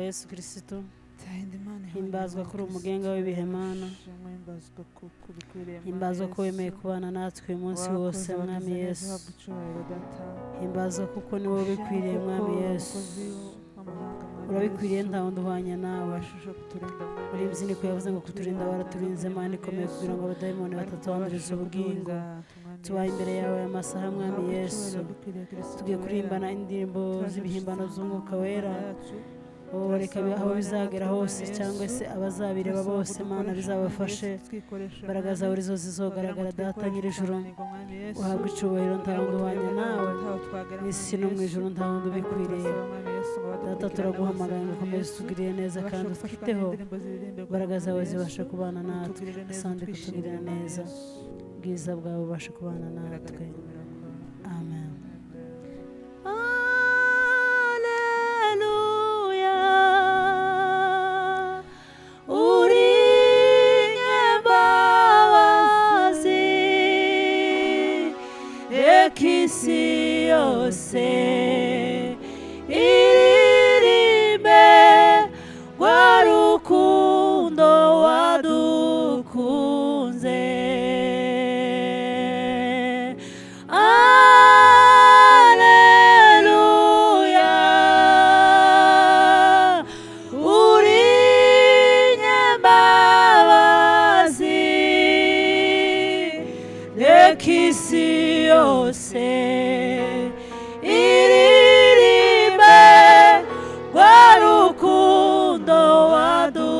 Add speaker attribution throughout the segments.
Speaker 1: Yesu Kristo himbazwa kuri umugenga w'ibihemana, himbazwa ko wemeye kubana natwe umunsi wose mwami Yesu, himbazwa kuko ni wowe ubikwiriye mwami Yesu, urabikwiriye nta wundi uhwanye nawe. Muri imbyiniko yavuze ngo kuturinda waraturinze Mana ikomeye kugira ngo abadayimoni batatwanduriza ubugingo. Tubaye imbere yawe amasaha mwami Yesu, tugiye kurimbana indirimbo z'ibihimbano by'umwuka wera. Reka aho bizagera hose cyangwa se abazabireba bose Mana bizabafashe, imbaraga zawe arizo zizogaragara data nyir'ijuru. Uhabwe icyubahiro nta wundi uhwanye nawe mu isi no mu ijuru, nta wundi ubikwiriye. Data turaguhamagaye ngo ukomeze utugirire neza kandi utwiteho, imbaraga zawe zibashe kubana natwe. Asante kutugirira neza, ubwiza bwawe bubashe kubana natwe. Amen. Isi yose iririmbe rwa rukundo wadukunze. Alleluia, uri nyembabazi, reka isi yose iririmbe rwa rukundo wadukunze.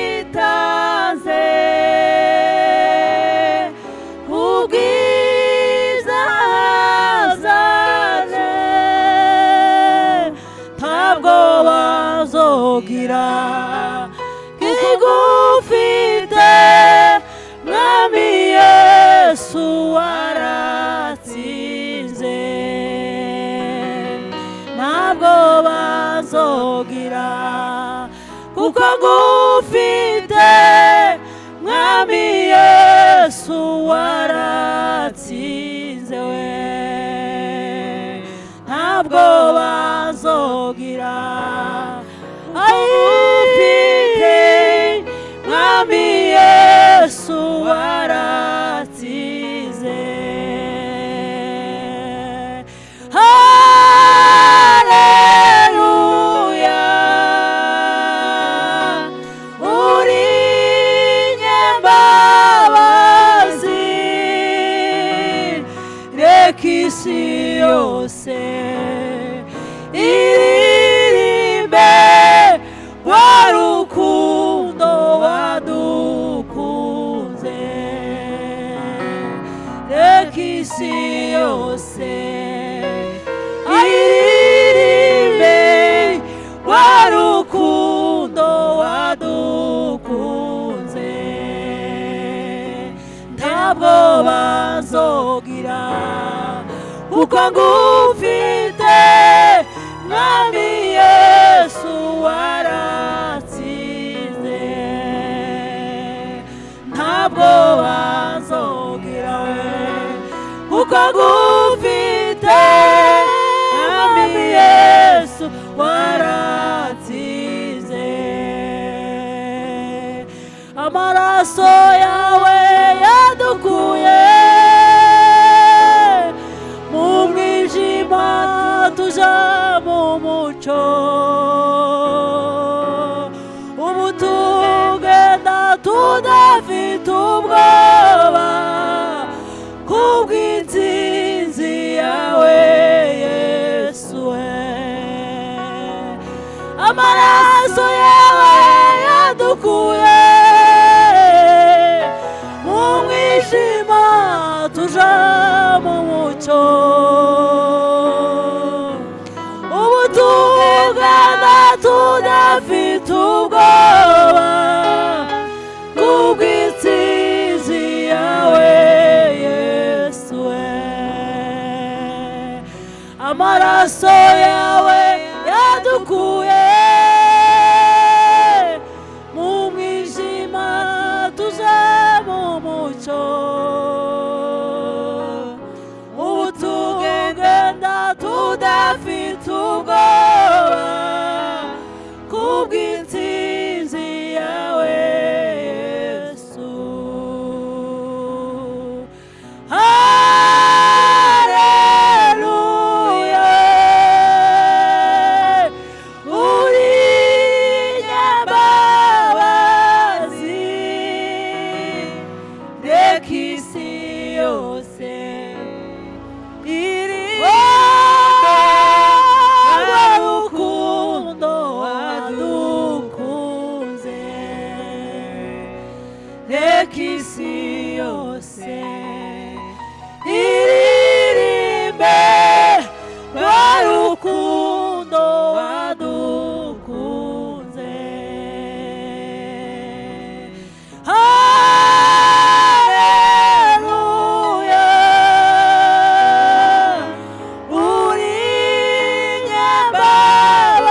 Speaker 1: Waritanze kubwiza zaje, ntabwo bazogira igufite mwami Yesu waratsinze, ntabwo bazogira kuko ngufite mwami Yesu waratsinze we, ntabwo bazogira mwami Yesu waratsinze. Haleluya, uri nyembabazi, reka isi yose iririmbe rwa rukundo wadukunze. Reka isi yose iririmbe rwa rukundo wadukunze, ntabwo bazogira kuko ngufite mwami Yesu waratsinze, ntabwo bazogira kuko ngufite mwami Yesu waratsinze. Amaraso yawe yadukuye mu mwijima tuja mu mucyo, ubu tugenda tudafite ubwoba kubw'intsinzi yawe Yesu we. Amaraso yawe yadukuye mu mwijima tuja mu mucyo, ubu tugenda tudafite ubwoba kubw'intsinzi yawe Yesu we. Amaraso yawe yadukuye mu mwijima tuja mu mucyo, udafite ubwoba kubw'intsinzi yawe Yesu. Haleluya, uri nyambabazi, reka isi yose rukundo wadukunze, reka isi yose iririmbe rwa rukundo wadukunze. Haleluya, uri nyambabazi,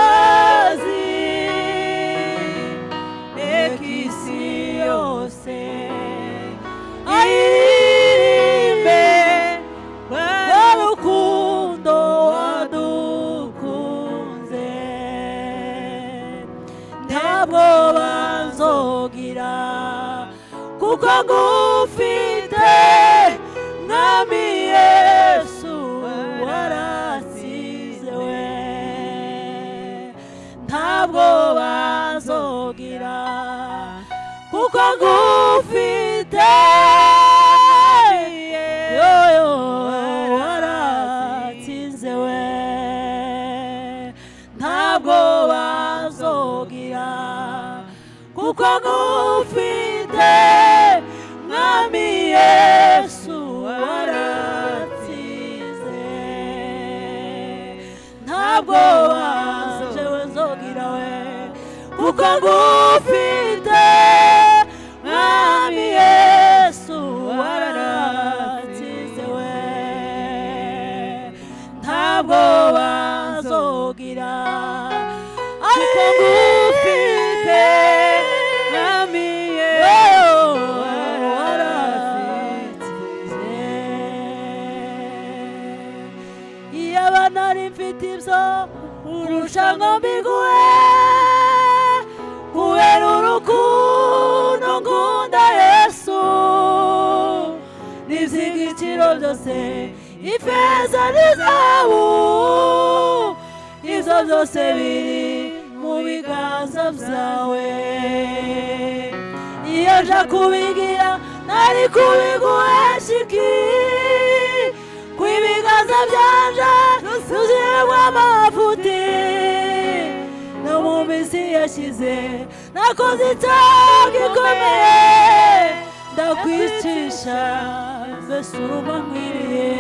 Speaker 1: reka isi yose ayiririmbe rwa rukundo wadukunze. Ntabwo banzogira kuko ngufite mwami Yesu warasize we. Ntabwo banzogira kuko ngufite yoyo waratsinze we. Ntabwo banzogira kuko ngufite mwami Yesu waratsinze. Ntabwo wanjewe nzogira we kuko ngufite mwami Yesu waratsinze we. Ntabwo wanzogira kuko ngufite mwami Yesu waratsinze. Iyo abana ari mfite ibyo urusha ngo mbiguhe kubera urukundo ngunda Yesu, n'iby'igiciro byose ifeza n'izahabu, ibyo byose biri mu biganza byawe. Iyo nja kubigira nari kubiguhesha iki? Kw'ibiganza byanje byuzuyemo amafuti, no mu minsi yashize nakoze icyaha gikomeye, ndakwicisha mbese urumva nkwiriye.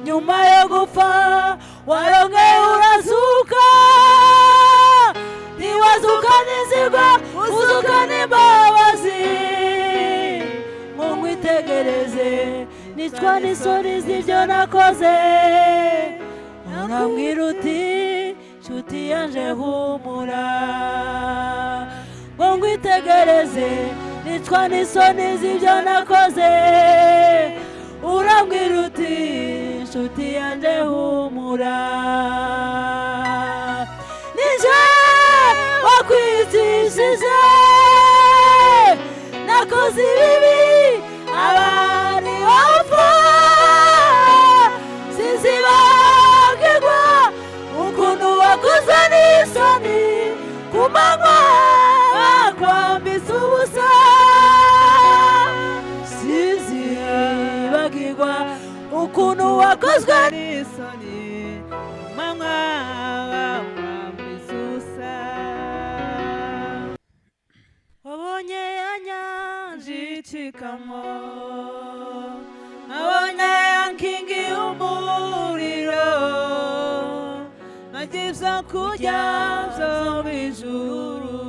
Speaker 1: Nyuma yo gupfa warongeye urazuka, ntiwazuka n'inzigo uzuka n'imbabazi. Ngo nkwitegereze nicwa n'isoni z'ibyo nakoze, urambwira uti nshuti yanje humura. Ngo nkwitegereze nicwa n'isoni z'ibyo nakoze, urambwira uti nshuti yanje humura. Nije wakwitishije nakoze ibibi abari bapfa, sinzibagirwa ukuntu wakoze n'isoni ku manywa bakwambitse ubusa. Sinzibagirwa ukuntu wakozwe n'isoni ku manywa bakwambitse ubusa. Wabonye ya nyanja icikamo, nabonye ya nkingi y'umuriro, nagiye ibyo kurya byo mu ijuru,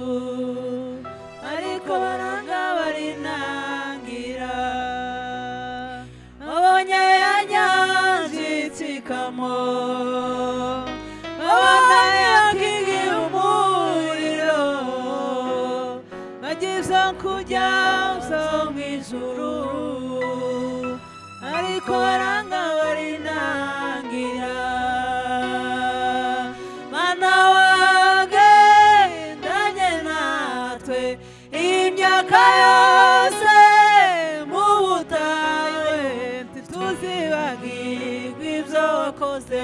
Speaker 1: ariko baranga barinangira. Nabonye ya nyanja icikamo, nabonye ya nkingi y'umuriro, nagiye ibyo kurya byo mu ijuru, ariko baranga barinangira. wakoze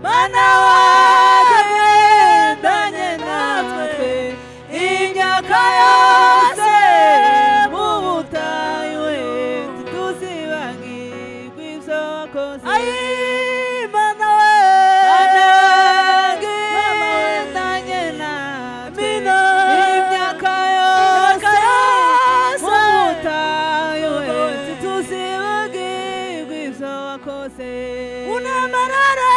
Speaker 1: mana wagendanye natwe imyaka yose mu butayu ntituzibagirwe ibyo wakoze mana wagendanye natwe imyaka yose mu butayu ntituzibagirwe ibyo wakoze unamarara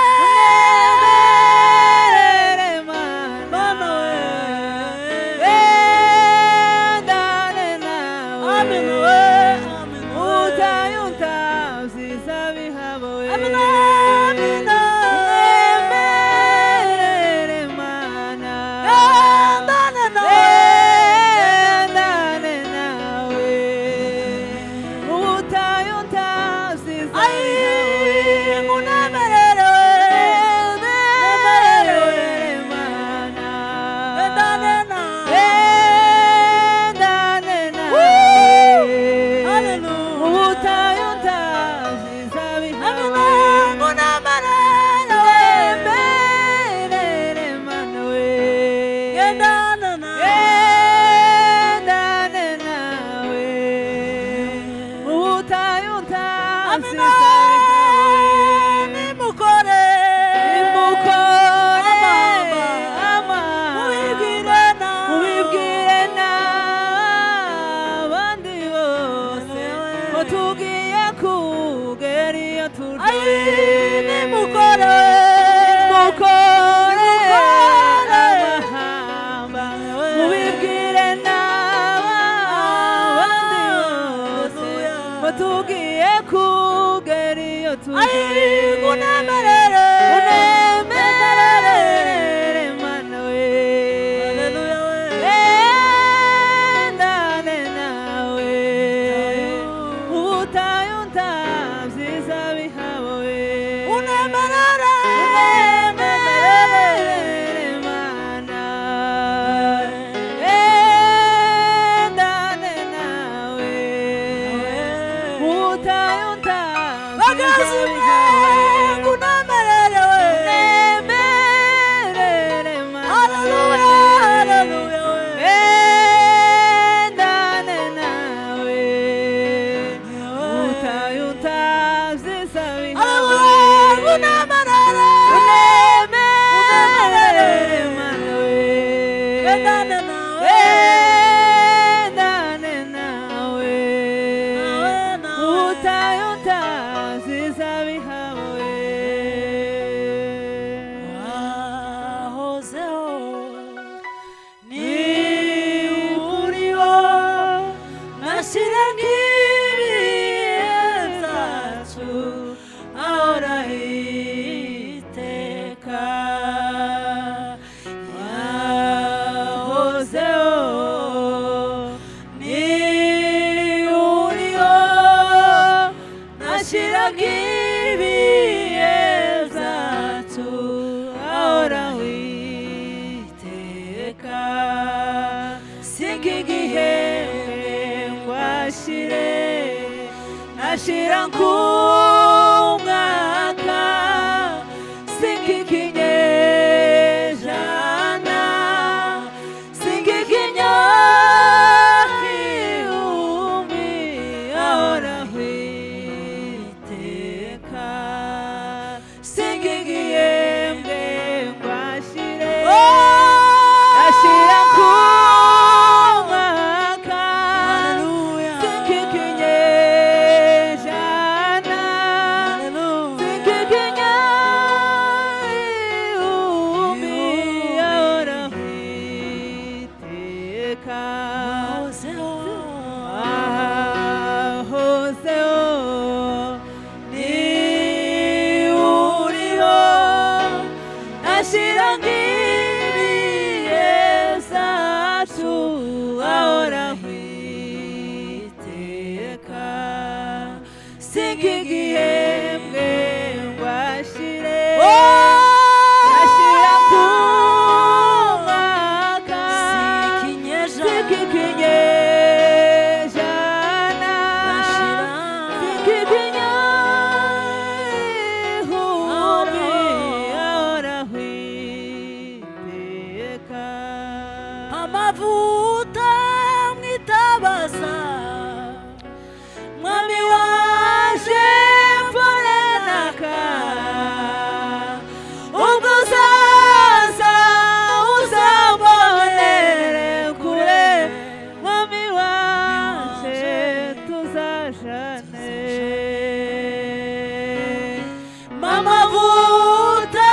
Speaker 1: mamavuta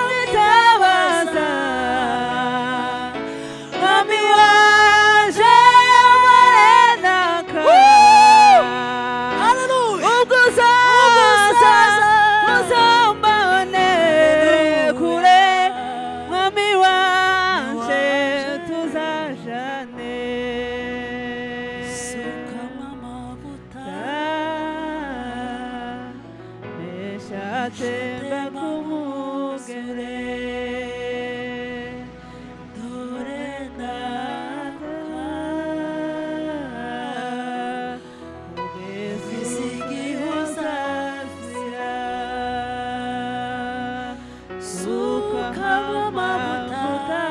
Speaker 1: witabaza mwami wanje warenaka ugusaza uzambone kure mwami wanje tuzajane suka mamavuta meshatemba kumugere dore ndaka ugeze igihe uzazira suka mamavuta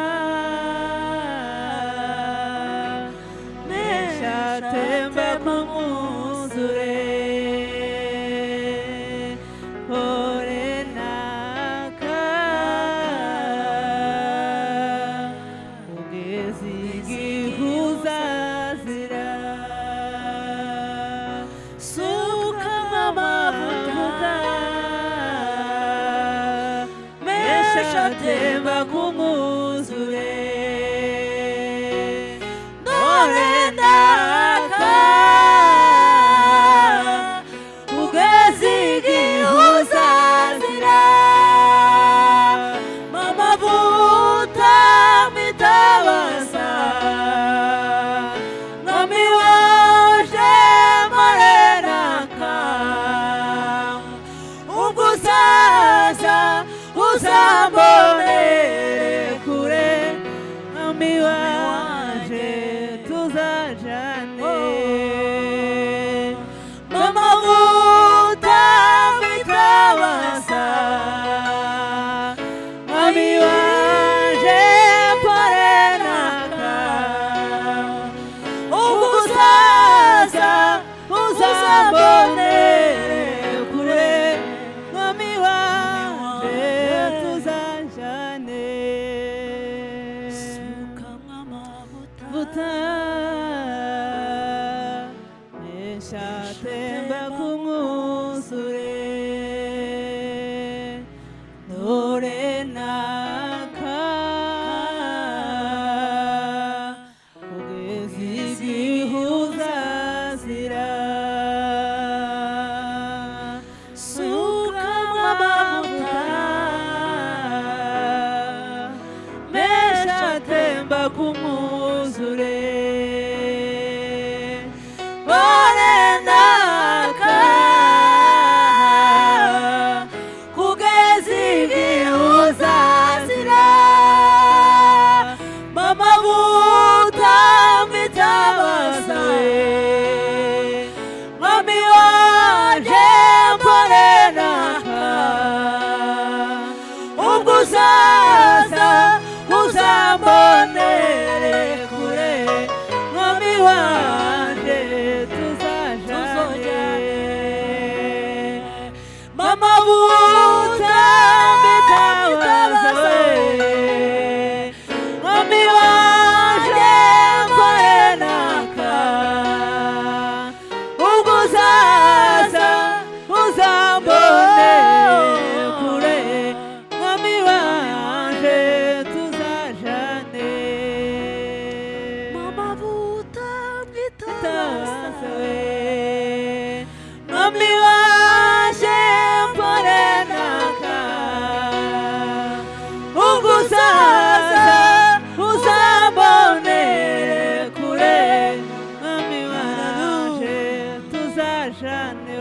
Speaker 1: meshatemba kumuzure temba kumuzure dore ndaka ugeze igihe uzazira mamavuta mitabaza mwami wanje marenaka ugusaza uzambonere kure mwami wanje tuzajane mamavuta mitabaza mwami wanje parenaka ugusaza uzambonere kure mwami wanje tuzajane suka mamavuta meshatemba kumuzure dore naka ugeze igihe uzazira suka mamavuta meshatemba kumuzure warendaka kugeza igihe uzazira mamavuta mitabaza mwami wanje parenaka ugusaza uzambonere kure mwami wanje tuzajane mamavuta mitabaza mwami wanje parenaka ugusaza uzambonere kure mwami wanje tuzajane mamavuta mitabaza mwami wanje parenaka ugusaza uzambonere kure mwami wanje tuzajane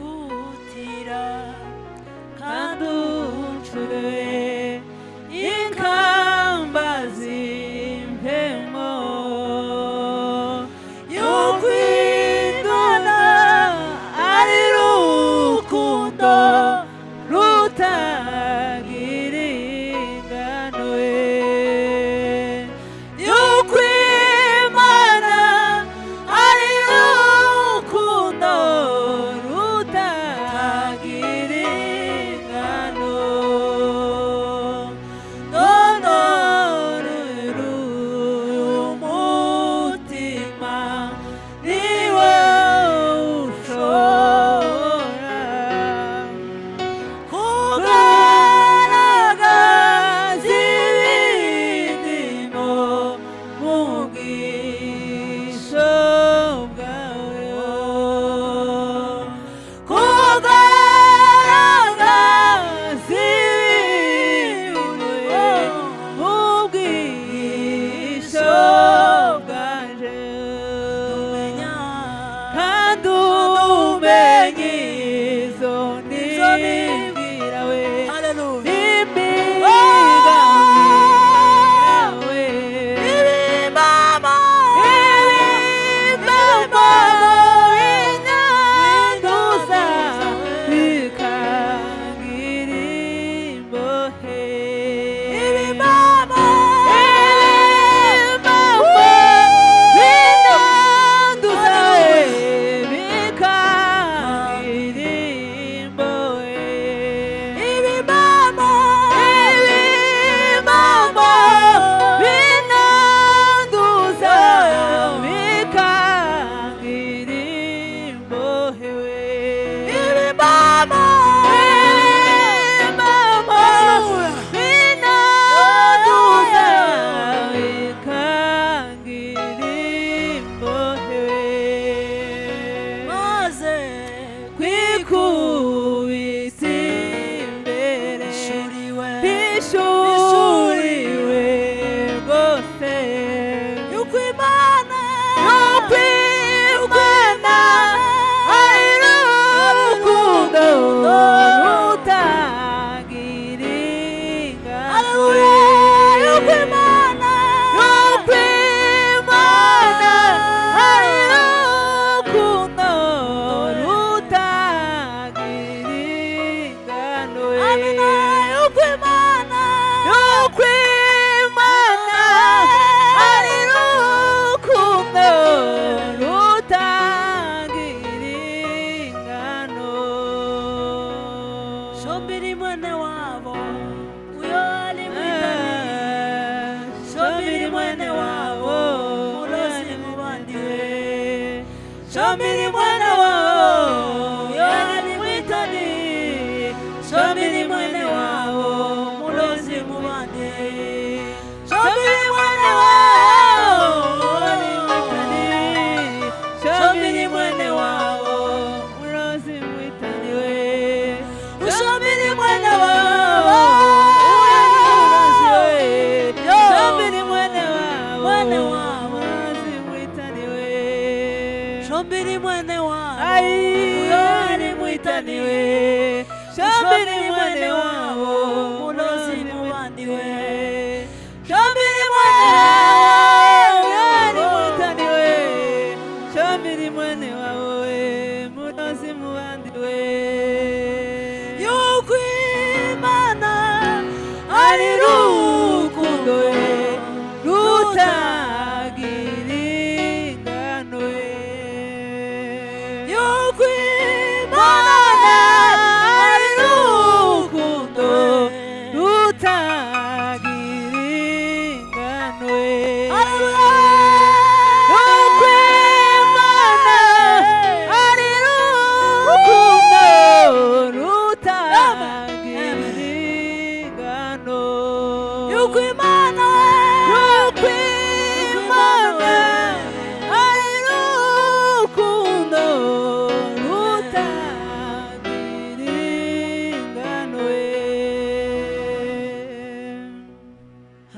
Speaker 1: vugutira kandi uncure inkamba z'impemo Shombiri mwana wao yani mwitani, shombiri mwene wao mulozi mubande. Shombiri mwana wao yani mwitani, shombiri mwene wao mulozi mwitani we. Shombiri mwana wao yani mulozi we, shombiri mwene wao mulozi mwitani we. Shombiri mwene wao yani mwitani we, shombiri mwene wao mulozi mubandi we. Shombiri mwene wao yani mwitani we, shombiri mwene wao